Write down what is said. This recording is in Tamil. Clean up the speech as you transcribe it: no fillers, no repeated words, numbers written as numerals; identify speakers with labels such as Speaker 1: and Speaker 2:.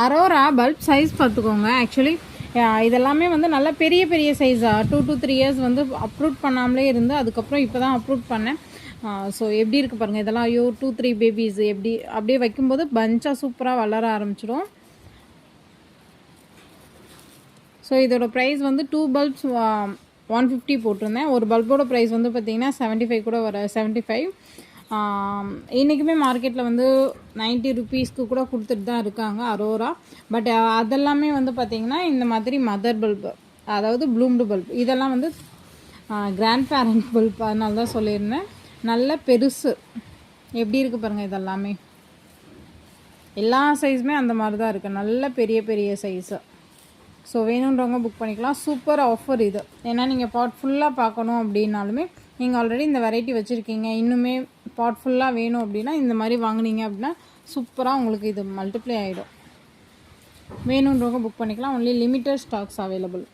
Speaker 1: அரோரா பல்ப் சைஸ் பார்த்துக்கோங்க. ஆக்சுவலி இதெல்லாமே வந்து நல்ல பெரிய பெரிய சைஸாக 2 to 3 இயர்ஸ் வந்து அப்ரூவ் பண்ணாமலே இருந்து அதுக்கப்புறம் இப்போ தான் அப்ரூவ் பண்ணேன். ஸோ எப்படி இருக்குது பாருங்கள். இதெல்லாம் 2-3 பேபிஸ் எப்படி அப்படியே வைக்கும்போது பஞ்சாக சூப்பராக வளர ஆரம்பிச்சிடும். ஸோ இதோட ப்ரைஸ் வந்து 2 பல்ப்ஸ் 150 போட்டிருந்தேன். ஒரு பல்போட ப்ரைஸ் வந்து பார்த்திங்கன்னா 75 கூட வர 75. இன்றைக்குமே மார்க்கெட்டில் வந்து 90 ருபீஸ்க்கு கூட கொடுத்துட்டு தான் இருக்காங்க அரோரா. பட் அதெல்லாமே வந்து பார்த்திங்கன்னா இந்த மாதிரி மதர் பல்பு, அதாவது ப்ளூம்டு பல்ப். இதெல்லாம் வந்து கிராண்ட் பேரண்ட் பல்ப், அதனால தான் சொல்லியிருந்தேன். நல்ல பெருசு எப்படி இருக்குது பாருங்கள். இதெல்லாமே எல்லா சைஸுமே அந்த மாதிரி தான் இருக்குது, நல்ல பெரிய பெரிய சைஸு. ஸோ வேணுன்றவங்க புக் பண்ணிக்கலாம். சூப்பர் ஆஃபர் இது. ஏன்னா நீங்கள் பாட் ஃபுல்லாக பார்க்கணும் அப்படின்னாலுமே நீங்கள் ஆல்ரெடி இந்த வெரைட்டி வச்சுருக்கீங்க, இன்னுமே பாட் ஃபுல்லாக வேணும் அப்படின்னா இந்த மாதிரி வாங்கினீங்க அப்படின்னா சூப்பராக உங்களுக்கு இது மல்டிப்ளை ஆகிடும். வேணுன்றவங்க புக் பண்ணிக்கலாம். Only limited stocks available.